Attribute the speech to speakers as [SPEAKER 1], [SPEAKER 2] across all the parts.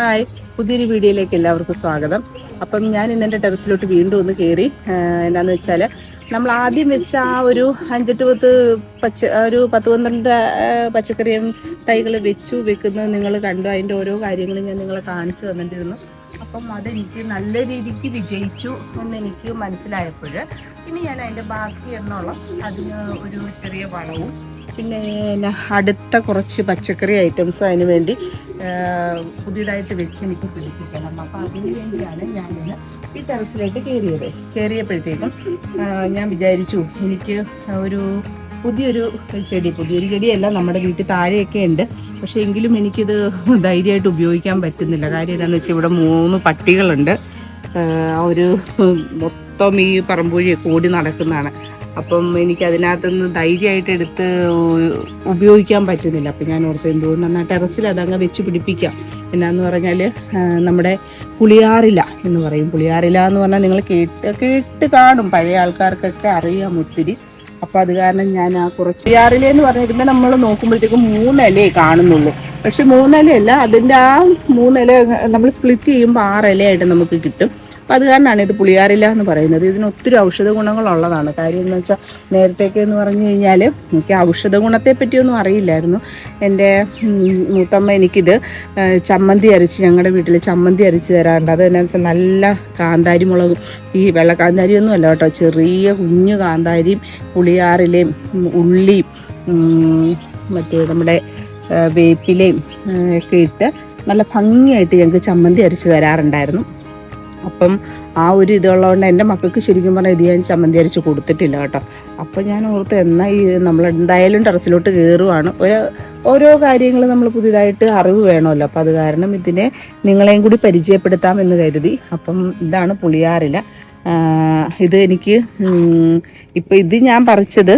[SPEAKER 1] Hi, പുതിയൊരു വീഡിയോയിലേക്ക് എല്ലാവർക്കും സ്വാഗതം. അപ്പം ഞാൻ ഇന്നെൻ്റെ ടെറസിലോട്ട് വീണ്ടും ഒന്ന് കയറി. എന്താണെന്ന് വെച്ചാൽ നമ്മൾ ആദ്യം വെച്ച ആ ഒരു 10-12 പച്ചക്കറിയും തൈകൾ വെക്കുന്നത് നിങ്ങൾ കണ്ടു. അതിൻ്റെ ഓരോ കാര്യങ്ങളും ഞാൻ നിങ്ങളെ കാണിച്ചു തന്നിട്ടിരുന്നു. അപ്പം അതെനിക്ക് നല്ല രീതിക്ക് വിജയിച്ചു എന്നെനിക്ക് മനസ്സിലായപ്പോൾ ഇനി ഞാൻ അതിൻ്റെ ബാക്കി എന്നുള്ള അതിന് ഒരു ചെറിയ വളവും പിന്നെ അടുത്ത കുറച്ച് പച്ചക്കറി ഐറ്റംസും അതിന് വേണ്ടി പുതിയതായിട്ട് വെച്ച് എനിക്ക് പിടിപ്പിക്കണം. അപ്പോൾ അതിന് വേണ്ടിയാണ് ഞാനിന്ന് ഈ ടെറസിലേക്ക് കയറിയപ്പോഴത്തേക്കും ഞാൻ വിചാരിച്ചു എനിക്ക് ഒരു പുതിയൊരു ചെടിയല്ല, നമ്മുടെ വീട്ടിൽ താഴെയൊക്കെ ഉണ്ട്. പക്ഷേ എങ്കിലും എനിക്കിത് ധൈര്യമായിട്ട് ഉപയോഗിക്കാൻ പറ്റുന്നില്ല. കാര്യം എന്താണെന്ന് വെച്ചാൽ ഇവിടെ 3 പട്ടികളുണ്ട്. ഒരു മൊത്തം ഈ പറമ്പൂഴിയൊക്കെ ഓടി നടക്കുന്നതാണ്. അപ്പം എനിക്ക് അതിനകത്തുനിന്ന് ധൈര്യമായിട്ട് എടുത്ത് ഉപയോഗിക്കാൻ പറ്റുന്നില്ല. അപ്പം ഞാൻ ഓർത്ത് എന്തുകൊണ്ടെന്നാൽ ടെറസിൽ അതങ്ങ് വെച്ച് പിടിപ്പിക്കാം. എന്നാന്ന് പറഞ്ഞാൽ നമ്മുടെ പുളിയാറില എന്ന് പറയും. പുളിയാറില എന്ന് പറഞ്ഞാൽ നിങ്ങൾ കേട്ട് കാണും, പഴയ ആൾക്കാർക്കൊക്കെ അറിയാം ഒത്തിരി. അപ്പം അത് കാരണം ഞാൻ ആ കുറച്ച് പുളിയാറിലെന്ന് പറഞ്ഞിരുമ്പോൾ നമ്മൾ നോക്കുമ്പോഴത്തേക്കും 3 ഇലയെ കാണുന്നുള്ളൂ. പക്ഷെ 3 ഇലയല്ല, അതിൻ്റെ ആ 3 ഇല നമ്മൾ സ്പ്ലിറ്റ് ചെയ്യുമ്പോൾ 6 ഇലയായിട്ട് നമുക്ക് കിട്ടും. അപ്പം അത് കാരണമാണ് ഇത് പുളിയാറില എന്ന് പറയുന്നത്. ഇതിന് ഒത്തിരി ഔഷധ ഗുണങ്ങളുള്ളതാണ്. കാര്യം എന്ന് വെച്ചാൽ നേരത്തേക്ക് എന്ന് പറഞ്ഞു കഴിഞ്ഞാൽ എനിക്ക് ഔഷധ ഗുണത്തെ പറ്റിയൊന്നും അറിയില്ലായിരുന്നു. എൻ്റെ മൂത്തമ്മ എനിക്കിത് ചമ്മന്തി അരച്ച്, ഞങ്ങളുടെ വീട്ടിൽ ചമ്മന്തി അരച്ച് തരാറുണ്ട്. അത് എന്നാന്ന് വെച്ചാൽ നല്ല കാന്താരി മുളകും, ഈ വെള്ള കാന്താരിയൊന്നും അല്ല കേട്ടോ, ചെറിയ കുഞ്ഞു കാന്താരിയും പുളിയാറിലയും ഉള്ളിയും മറ്റേ നമ്മുടെ വേപ്പിലയും ഒക്കെ ഇട്ട് നല്ല ഭംഗിയായിട്ട് ഞങ്ങൾക്ക് ചമ്മന്തി അരച്ച് തരാറുണ്ടായിരുന്നു. അപ്പം ആ ഒരു ഇതുള്ളതുകൊണ്ട് എൻ്റെ മക്കൾക്ക് ശരിക്കും പറഞ്ഞാൽ ഇത് ഞാൻ ചമ്മന്തി അരച്ച് കൊടുത്തിട്ടില്ല കേട്ടോ. അപ്പം ഞാൻ ഓർത്ത് എന്നാൽ ഈ നമ്മൾ എന്തായാലും ടെറസിലോട്ട് കയറുവാണ്, ഓരോ കാര്യങ്ങൾ നമ്മൾ പുതിയതായിട്ട് അറിവ് വേണമല്ലോ. അപ്പം അത് കാരണം ഇതിനെ നിങ്ങളെയും കൂടി പരിചയപ്പെടുത്താമെന്ന് കരുതി. അപ്പം ഇതാണ് പുളിയാറില. ഇത് എനിക്ക് ഇപ്പം ഇത് ഞാൻ പറിച്ചത്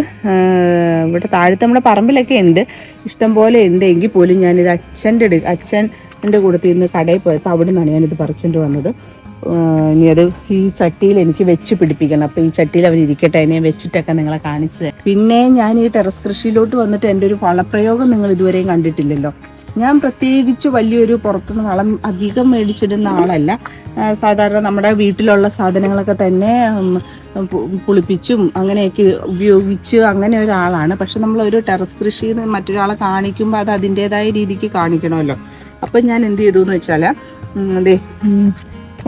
[SPEAKER 1] ഇവിടെ താഴത്തെ നമ്മുടെ പറമ്പിലൊക്കെ ഉണ്ട്, ഇഷ്ടം പോലെ ഉണ്ട്. എങ്കിൽ പോലും ഞാനിത് അച്ഛൻ്റെ കൂടെ ഇന്ന് കടയിൽ പോയപ്പോൾ അവിടെ നിന്നാണ് ഞാനിത് പറിച്ചിട്ട് വന്നത്. ഇനി അത് ഈ ചട്ടിയിൽ എനിക്ക് വെച്ച് പിടിപ്പിക്കണം. അപ്പോൾ ഈ ചട്ടിയിൽ അവരിയ്ക്കട്ടെ, അതിനെ വെച്ചിട്ടൊക്കെ നിങ്ങളെ കാണിച്ച്. പിന്നെ ഞാൻ ഈ ടെറസ് കൃഷിയിലോട്ട് വന്നിട്ട് എൻ്റെ ഒരു വളപ്രയോഗം നിങ്ങൾ ഇതുവരെയും കണ്ടിട്ടില്ലല്ലോ. ഞാൻ പ്രത്യേകിച്ച് വലിയൊരു പുറത്തുനിന്ന് വളം അധികം മേടിച്ചിടുന്ന ആളല്ല. സാധാരണ നമ്മുടെ വീട്ടിലുള്ള സാധനങ്ങളൊക്കെ തന്നെ പുളിപ്പിച്ചും അങ്ങനെയൊക്കെ ഉപയോഗിച്ച് അങ്ങനെ ഒരാളാണ്. പക്ഷെ നമ്മളൊരു ടെറസ് കൃഷി മറ്റൊരാളെ കാണിക്കുമ്പോൾ അത് അതിൻ്റേതായ രീതിക്ക് കാണിക്കണമല്ലോ. അപ്പം ഞാൻ എന്ത് ചെയ്തു എന്ന് വെച്ചാൽ അതെ,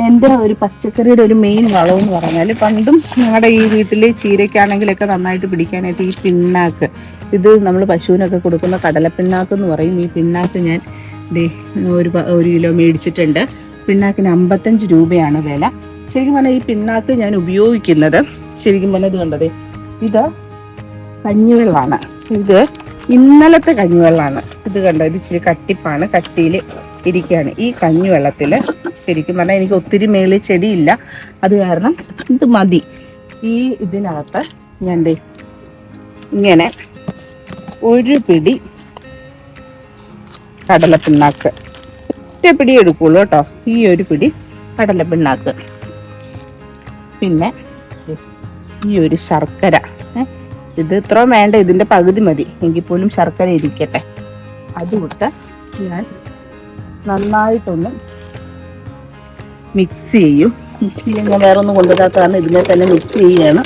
[SPEAKER 1] എൻ്റെ ഒരു പച്ചക്കറിയുടെ ഒരു മെയിൻ വളമെന്ന് പറഞ്ഞാൽ പണ്ടും ഞങ്ങളുടെ ഈ വീട്ടിൽ ചീരയ്ക്കാണെങ്കിലൊക്കെ നന്നായിട്ട് പിടിക്കാനായിട്ട് ഈ പിണ്ണാക്ക്, ഇത് നമ്മൾ പശുവിനൊക്കെ കൊടുക്കുന്ന കടലപ്പിണ്ണാക്ക് എന്ന് പറയും. ഈ പിണ്ണാക്ക് ഞാൻ ഒരു കിലോ മേടിച്ചിട്ടുണ്ട്. പിണ്ണാക്കിന് 55 രൂപയാണ് വില. ശരിക്കും പറഞ്ഞാൽ ഈ പിണ്ണാക്ക് ഞാൻ ഉപയോഗിക്കുന്നത് ശരിക്കും പറഞ്ഞാൽ ഇത് കണ്ടതേ, ഇത് കഞ്ഞിവെള്ളമാണ്. ഇത് ഇന്നലത്തെ കഞ്ഞിവെള്ളമാണ്. ഇത് കണ്ടോ, ഇത് ഇച്ചിരി കട്ടിപ്പാണ്, കട്ടിയിൽ ഇരിക്കുകയാണ്. ഈ കഞ്ഞിവെള്ളത്തിൽ ശരിക്കും പറഞ്ഞാൽ എനിക്ക് ഒത്തിരി മേളിൽ ചെടിയില്ല, അത് കാരണം ഇത് മതി. ഈ ഇതിനകത്ത് ഞാൻ ഇങ്ങനെ ഒരു പിടി കടലപ്പിണ്ണാക്ക്, ഒറ്റ പിടി എടുക്കുള്ളൂ കേട്ടോ, ഈ ഒരു പിടി കടലപ്പിണ്ണാക്ക്, പിന്നെ ഈ ഒരു ശർക്കര, ഇത് ഇത്ര വേണ്ട, ഇതിൻ്റെ പകുതി മതി, എങ്കിൽ പോലും ശർക്കര ഇരിക്കട്ടെ. അതുകൊണ്ട് ഞാൻ നന്നായിട്ടൊന്ന് മിക്സ് ചെയ്യും. മിക്സ് ചെയ്യാൻ ഞാൻ വേറെ ഒന്നും കൊണ്ടുവരാത്ത കാരണം ഇതിനെ തന്നെ മിക്സ് ചെയ്യുകയാണ്.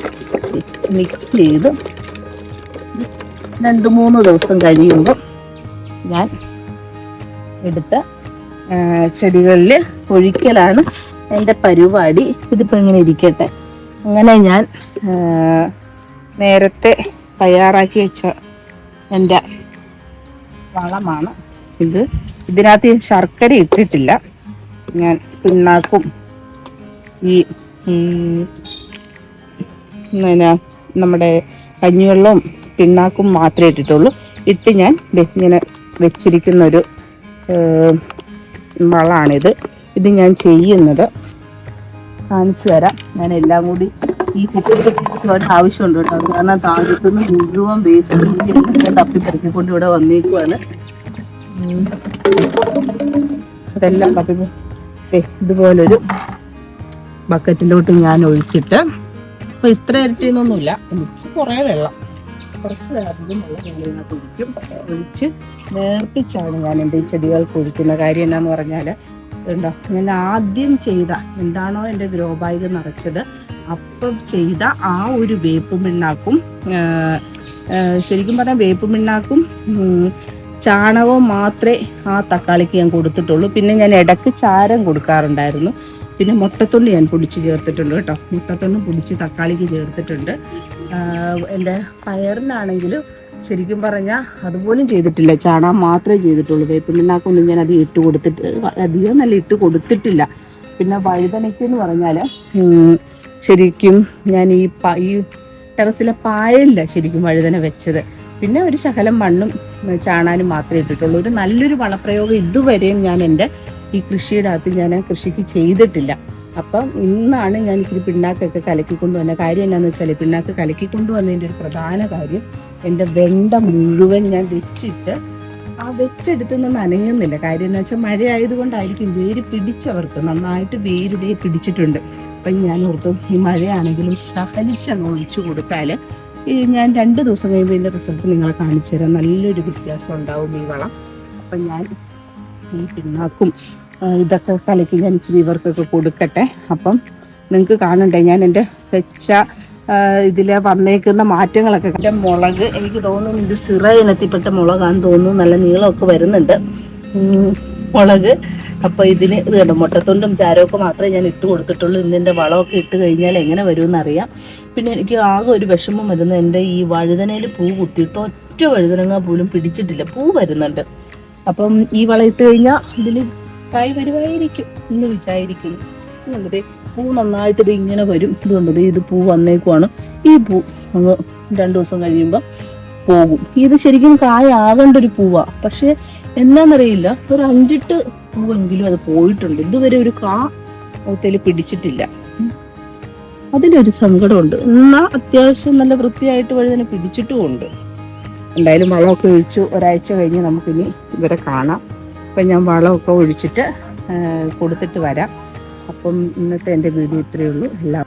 [SPEAKER 1] മിക്സ് ചെയ്ത് 2-3 ദിവസം കഴിയുമ്പോൾ ഞാൻ എടുത്ത് ചെടികളിൽ ഒഴിക്കലാണ് എൻ്റെ പരിപാടി. ഇതിപ്പോൾ ഇങ്ങനെ ഇരിക്കട്ടെ. അങ്ങനെ ഞാൻ നേരത്തെ തയ്യാറാക്കി വെച്ച എൻ്റെ വളമാണ് ഇത്. ഇതിനകത്ത് ഞാൻ ശർക്കര ഇട്ടിട്ടില്ല, ഞാൻ പിണ്ണാക്കും ഈ നമ്മുടെ കഞ്ഞിവെള്ളവും പിണ്ണാക്കും മാത്രമേ ഇട്ടിട്ടുള്ളൂ. ഇട്ട് ഞാൻ ഇങ്ങനെ വെച്ചിരിക്കുന്നൊരു വളമാണിത്. ഇത് ഞാൻ ചെയ്യുന്നത് കാണിച്ചു തരാം. ഞാൻ എല്ലാം കൂടി ഈ കുട്ടികൾക്ക് ആവശ്യമുണ്ട് കേട്ടോ. അത് കാരണം താഴത്തുനിന്ന് മുഴുവൻ വേസ്റ്റ് തപ്പിപ്പറിക്കൊണ്ട് ഇവിടെ വന്നേക്കുവാണ്. അതെല്ലാം തപ്പി ഇതുപോലൊരു ബക്കറ്റിലോട്ട് ഞാൻ ഒഴിച്ചിട്ട്, അപ്പോൾ ഇത്ര ഇരട്ടിയൊന്നുമില്ല, എനിക്ക് കുറേ വെള്ളം, കുറച്ച് അധികം വെള്ളം ഇതിനകത്ത് ഒഴിച്ച് നേർപ്പിച്ചാണ് ഞാൻ എൻ്റെ ഈ ചെടികൾക്ക് ഒഴിക്കുന്ന. കാര്യം എന്നാന്ന് പറഞ്ഞാൽ ഉണ്ടോ, ഞാൻ ആദ്യം ചെയ്ത എന്താണോ എൻ്റെ ഗ്രോ ബാഗ് നിറച്ചത് അപ്പം ചെയ്ത ആ ഒരു വേപ്പും പിണ്ണാക്കും, ശരിക്കും പറഞ്ഞാൽ വേപ്പും പിണ്ണാക്കും ചാണകവും മാത്രമേ ആ തക്കാളിക്ക് ഞാൻ കൊടുത്തിട്ടുള്ളൂ. പിന്നെ ഞാൻ ഇടയ്ക്ക് ചാരം കൊടുക്കാറുണ്ടായിരുന്നു. പിന്നെ മുട്ടത്തൊണ്ട് ഞാൻ പൊടിച്ച് ചേർത്തിട്ടുണ്ട് കേട്ടോ. മുട്ടത്തൊണ്ട് പൊടിച്ച് തക്കാളിക്ക് ചേർത്തിട്ടുണ്ട്. എൻ്റെ പയറിനാണെങ്കിലും ശരിക്കും പറഞ്ഞാൽ അതുപോലും ചെയ്തിട്ടില്ല, ചാണകം മാത്രമേ ചെയ്തിട്ടുള്ളൂ. വേപ്പിൻ പിണ്ണാക്കൊന്നും ഞാൻ അത് ഇട്ട് കൊടുത്തിട്ട് അധികം നല്ല ഇട്ട് കൊടുത്തിട്ടില്ല. പിന്നെ വഴുതനയ്ക്ക് എന്ന് പറഞ്ഞാൽ ശരിക്കും ഞാൻ ഈ ടെറസിലെ പായലില്ല ശരിക്കും വഴുതന വെച്ചത്. പിന്നെ ഒരു ശകലം മണ്ണും ചാണാനും മാത്രമേ ഇട്ടിട്ടുള്ളൂ. ഒരു നല്ലൊരു വളപ്രയോഗം ഇതുവരെയും ഞാൻ എൻ്റെ ഈ കൃഷിയുടെ അകത്ത് ഞാൻ കൃഷിക്ക് ചെയ്തിട്ടില്ല. അപ്പം ഇന്നാണ് ഞാൻ ഇച്ചിരി പിണ്ണാക്കൊക്കെ കലക്കിക്കൊണ്ട് വന്ന കാര്യം. എന്നാന്ന് വെച്ചാൽ പിണ്ണാക്ക് കലക്കിക്കൊണ്ട് വന്നതിൻ്റെ ഒരു പ്രധാന കാര്യം, എൻ്റെ വെണ്ട മുഴുവൻ ഞാൻ വെച്ചിട്ട് ആ വെച്ചെടുത്തൊന്നും നനങ്ങുന്നില്ല. കാര്യം എന്ന് വെച്ചാൽ മഴ ആയതുകൊണ്ടായിരിക്കും. വേര് പിടിച്ചവർക്ക് നന്നായിട്ട് വേര് പിടിച്ചിട്ടുണ്ട്. അപ്പം ഞാൻ ഓർത്തു ഈ മഴയാണെങ്കിലും ശകലിച്ചങ്ങ് ഒഴിച്ചു കൊടുത്താൽ ഞാൻ 2 ദിവസം കഴിയുമ്പോൾ ഇതിൻ്റെ റിസൾട്ട് നിങ്ങളെ കാണിച്ചു തരാം. നല്ലൊരു വ്യത്യാസം ഉണ്ടാവും ഈ വളം. അപ്പം ഞാൻ ഈ പിണ്ണാക്കും ഇതൊക്കെ കലക്കി ഞാൻ ഇച്ചിരി ഇവർക്കൊക്കെ കൊടുക്കട്ടെ. അപ്പം നിങ്ങൾക്ക് കാണണ്ടേ ഞാൻ എൻ്റെ വെച്ച ഇതിൽ വന്നേക്കുന്ന മാറ്റങ്ങളൊക്കെ. എൻ്റെ മുളക് എനിക്ക് തോന്നുന്നു ഇത് സിറ ഇനത്തിൽപ്പെട്ട മുളകാന്ന് തോന്നുന്നു. നല്ല നീളമൊക്കെ വരുന്നുണ്ട് മുളക്. അപ്പോൾ ഇതിന് ഇത് കണ്ടോ, മുട്ടത്തൊണ്ടും ചാരമൊക്കെ മാത്രമേ ഞാൻ ഇട്ട് കൊടുത്തിട്ടുള്ളൂ. ഇന്നിൻ്റെ വളമൊക്കെ ഇട്ട് കഴിഞ്ഞാൽ എങ്ങനെ വരുമെന്നറിയാം. പിന്നെ എനിക്ക് ആകെ ഒരു വിഷമം വരുന്നത്, എൻ്റെ ഈ വഴുതനയിൽ പൂ കുത്തിയിട്ട് ഒറ്റ വഴുതനങ്ങ പോലും പിടിച്ചിട്ടില്ല. പൂ വരുന്നുണ്ട്. അപ്പം ഈ വളം ഇട്ട് കഴിഞ്ഞാൽ ഇതിൽ കായ് വരുമായിരിക്കും എന്ന് വിചാരിക്കുന്നു. എന്നിട്ട് പൂ നന്നായിട്ട് ഇത് ഇങ്ങനെ വരും. ഇതുകൊണ്ടത് ഇത് പൂ വന്നേക്കുവാണ്. ഈ പൂ അങ്ങ് 2 ദിവസം കഴിയുമ്പോൾ പോകും. ഇത് ശരിക്കും കായ ആകേണ്ട ഒരു പൂവാണ്. പക്ഷെ എന്നാന്നറിയില്ല, ഒരു 5-8 പൂവെങ്കിലും അത് പോയിട്ടുണ്ട്. ഇതുവരെ ഒരു കാത്തിൽ പിടിച്ചിട്ടില്ല. അതിലൊരു സങ്കടമുണ്ട്. എന്നാൽ അത്യാവശ്യം നല്ല വൃത്തിയായിട്ട് വഴുതന പിടിച്ചിട്ടുമുണ്ട്. എന്തായാലും വളമൊക്കെ ഒഴിച്ചു ഒരാഴ്ച കഴിഞ്ഞ് നമുക്കിനി ഇവരെ കാണാം. അപ്പം ഞാൻ വളമൊക്കെ ഒഴിച്ചിട്ട് കൊടുത്തിട്ട് വരാം. അപ്പം ഇന്നത്തെ എൻ്റെ വീഡിയോ ഇത്രയേ ഉള്ളൂ. എല്ലാം